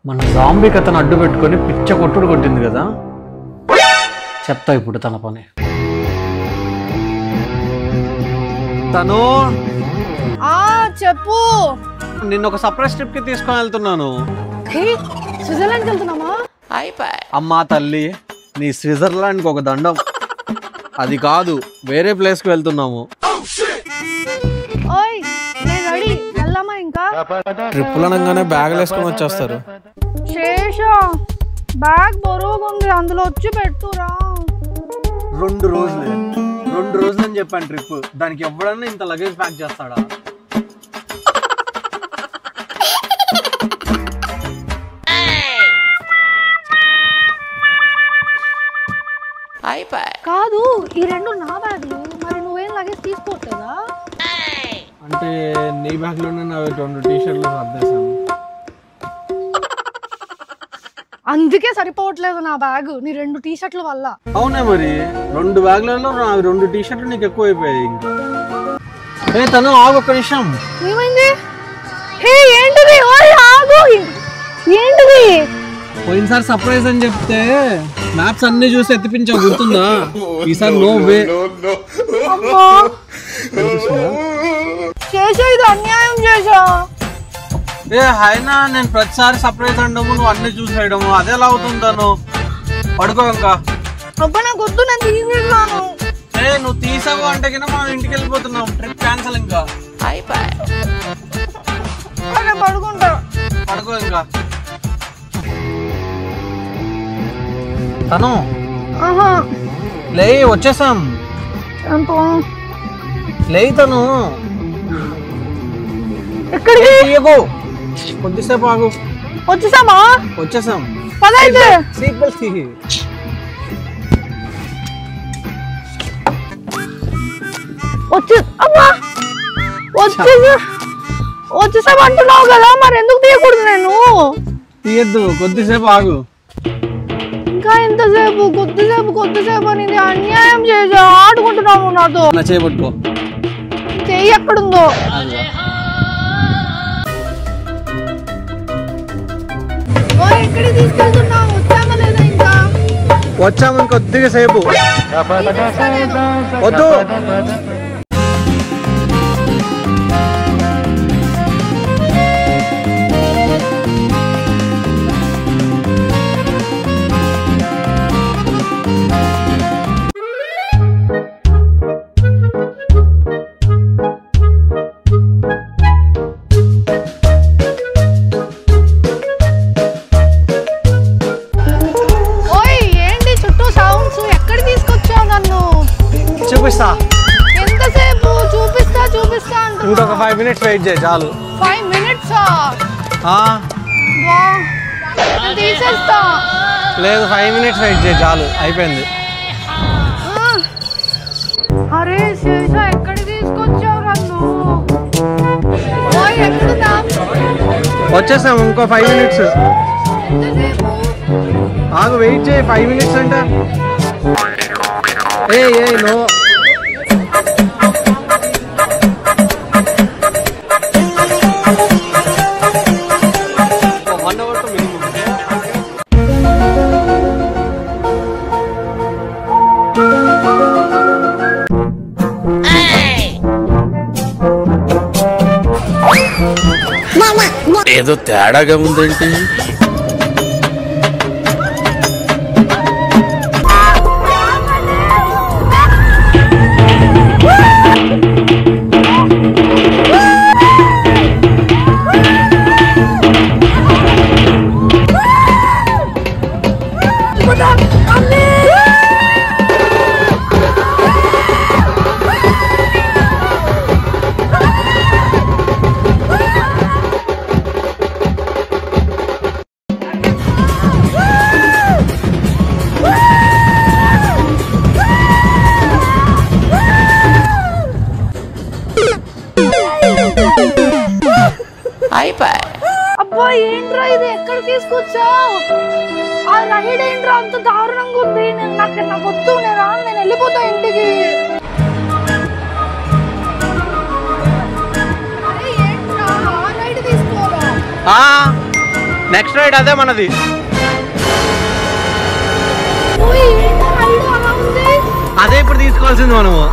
మన జాంబీ కథను అడ్డు పెట్టుకొని పిచ్చ కొట్టుడు కొట్టింది కదా, చెప్తా ఇప్పుడు తన పని. తను చెప్పు. నిన్న ఒక సర్ప్రైజ్ ట్రిప్ కి తీసుకొని వెళ్తున్నాను. స్విట్జర్లాండ్కి వెళ్తున్నామా? అమ్మా తల్లి, నీ స్విట్జర్లాండ్ కి ఒక దండం. అది కాదు, వేరే ప్లేస్ కి వెళ్తున్నాము. ట్రిప్పులు అనగానే బ్యాగులు వేసుకొని వచ్చేస్తారు. బ్యాగ్ బరువుగా అందులో వచ్చి పెట్టురా. 2 రోజులు అని చెప్పాను ట్రిప్, దానికి ఎవడన్నా ఇంత లగేజ్ ప్యాక్ చేస్తాడా? కాదు, ఈ 2 నా బ్యాగ్లు, మరి నువ్వేం లగేజ్ తీసుకోవట్లేదా? అంటే నీ బ్యాగ్ లోనే నా 2 టీ-షర్ట్లు సర్దేశాను. అందుకే సరిపోవట్లేదు నా బ్యాగ్, నీ 2 టీ-షర్ట్ల వల్ల. అవునా, మరి 2 బ్యాగ్లలో నా 2 టీ-షర్ట్లు నీకు ఎక్కువ అయిపోయాయి. ఇంకా తను ఆగు, ఒక్క నిమిషం. ఏమైంది? ఏంటిది? ఆగు, ఏంటిది? పోయినసారి సర్ప్రైజ్ అని చెప్తే మ్యాప్స్ అన్ని చూసి ఎత్తిపించావు, గుర్తుందా? ఈసారి నో వే. ఇది అన్యాయం చేసా. అయినా నేను ప్రతిసారి సర్ప్రైజ్ అనడము, నువ్వు అన్ని చూసేయడము, అదే ఎలా అవుతుంటాను. పడుకో ఇంకా. అబ్బా నాకు వద్దు, నేను తీసుకెళ్ళాను. నువ్వు తీసావు అంటే కింద మనం ఇంటికి వెళ్ళిపోతున్నాం, ట్రిప్ క్యాన్సల్. ఇంకా పడుకుంటా. పడుకో ఇంకా. తను లే, వచ్చేసాం. లే తను, ఎక్కడికి? కొద్దిసేపు ఆగు. వచ్చేసామా? వచ్చేసాం. సీట్ బెల్ట్ తీ. వచ్చేసాం అంటున్నావు కదా, మరి ఎందుకు తీయకూడదు? నేను తీయద్దు, కొద్దిసేపు ఆగు. ఇంకా ఎంతసేపు? కొద్దిసేపు అనేది అన్యాయం చేసా. ఆడుకుంటున్నాము నాతో. చేయబట్టుకో. చెయ్యి ఎక్కడుందో? ఎక్కడికి తీసుకెళ్తున్నావు? వచ్చామా లేదా? ఇంకా వచ్చాము, కొద్దిగా సేపు. వద్దు. చూపిస్తా. ఎంతసేపు? చూపిస్తా ఇంకొక 5 minutes వెయిట్ చేయి చాలు. 5 minutes? తీసేస్తా. లేదు, 5 minutes వెయిట్ చేయి చాలు, అయిపోయింది. అరే శేష, ఎక్కడికి తీసుకొచ్చావు నన్ను? వచ్చేసాం, ఇంకో 5 minutes. ఆగు, వెయిట్ చేయి. 5 minutes అంట. నో. ఏదో తేడాగా ఉందేంటి? అబ్బా, ఏంట్రా ఇది? ఎక్కడ తీసుకొచ్చావు? ఆ రైడ్ ఏంట్రా అంత దారుణంగా ఉంది? నాకు వద్దు, నేను వెళ్ళిపోతా ఇంటికి. నెక్స్ట్ రైడ్ అదే మనది. అదే ఇప్పుడు తీసుకోవాల్సింది మనము.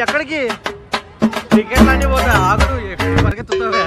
ఎక్కడికి టికెట్లు అన్నీ పోతా ఆగురు ఎక్కడికి పరిగెత్తుతావే.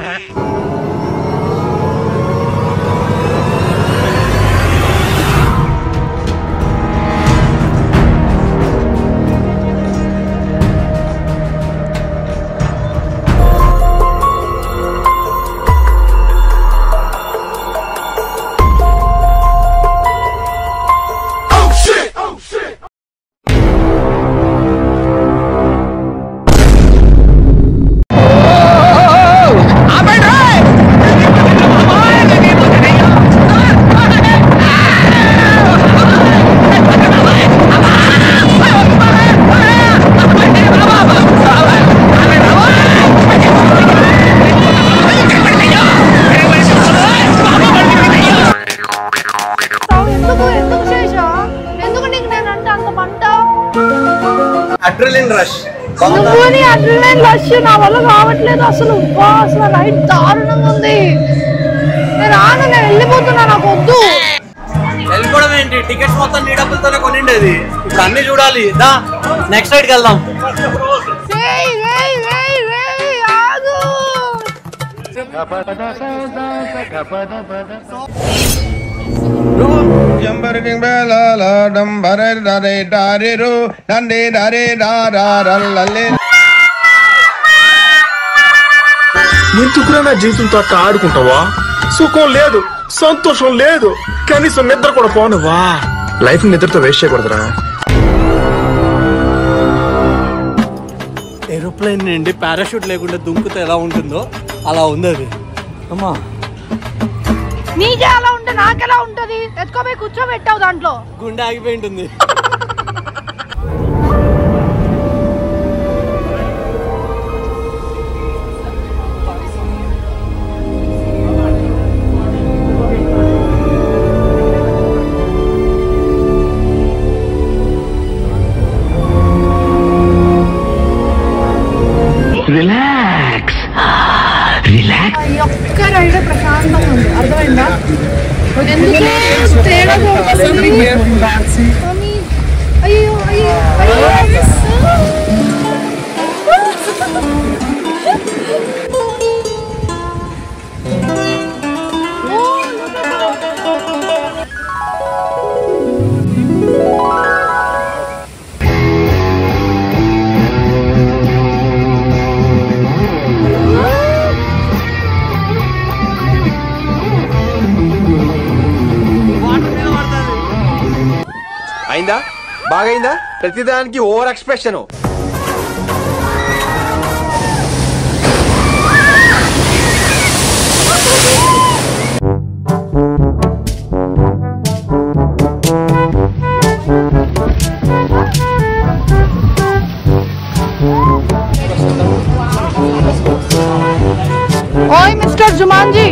అడ్రినలిన్ రష్ నా వల్ల కావట్లేదు అసలు. అసలు రైడ్ దారుణంగా ఉంది. నేను వెళ్ళిపోతున్నా, నాకు వద్దు. వెళ్ళిపోవడం ఏంటి? టికెట్స్ మొత్తం నీ డబ్బులతోనే కొనిండేది. ఇప్పుడు అన్ని చూడాలి. దా నెక్స్ట్ రైడ్కి వెళ్దాం. ఎందుకురా నా జీవితంతో అట్లా ఆడుకుంటావా? సుఖం లేదు, సంతోషం లేదు, కనీసం నిద్ర కూడా పోనవా? లైఫ్ నిద్రతో వేస్ట్ చేయకూడదురా. ఏరోప్లేన్ నుండి పారాషూట్ లేకుండా దుంకుతే ఎలా ఉంటుందో అలా ఉంది అది. అమ్మా నీకే అలా ఉంటే నాకెలా ఉంటది? ఎత్తుకోపోయి కూర్చోబెట్టావు దాంట్లో. గుండె ఆగిపోయి ఉంటుంది. Relax relax. ఒక్క రైడ్ ప్రశాంతంగా ఉంది, అర్థమైందా? తేడా అయ్యో అయ్యో అయిందా? బాగైందా? ప్రతిదానికి ఓవర్ ఎక్స్ప్రెషన్. ఓయ్ మిస్టర్ జుమాన్జీ,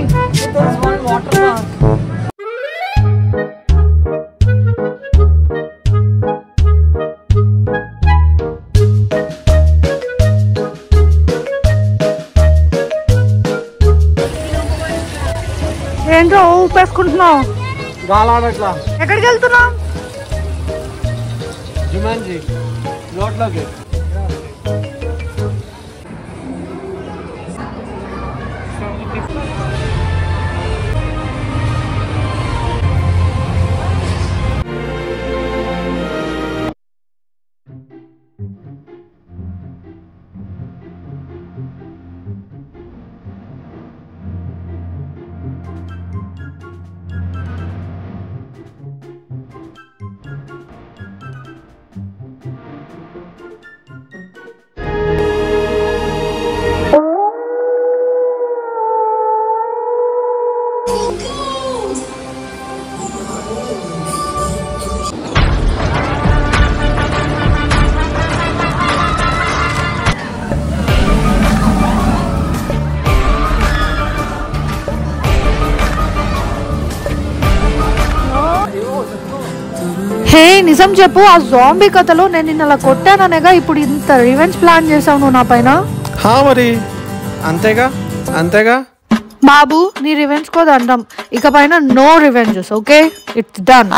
ఏంటో ఊపేసుకుంటున్నావు? గాలాడట్లా. ఎక్కడికి వెళ్తున్నావు? జుమాన్జీ రోడ్లోకి. హే నిజం చెప్పు, ఆ జాంబీ కథలో నేను నిన్న అలా కొట్టాననేగా ఇప్పుడు ఇంత రివెంజ్ ప్లాన్ చేసావు నువ్వు నా పైన. మరి అంతేగా అంతేగా బాబు నీ రివెంజ్ కోదండం, ఇక పైన no revenges. Okay, it's done.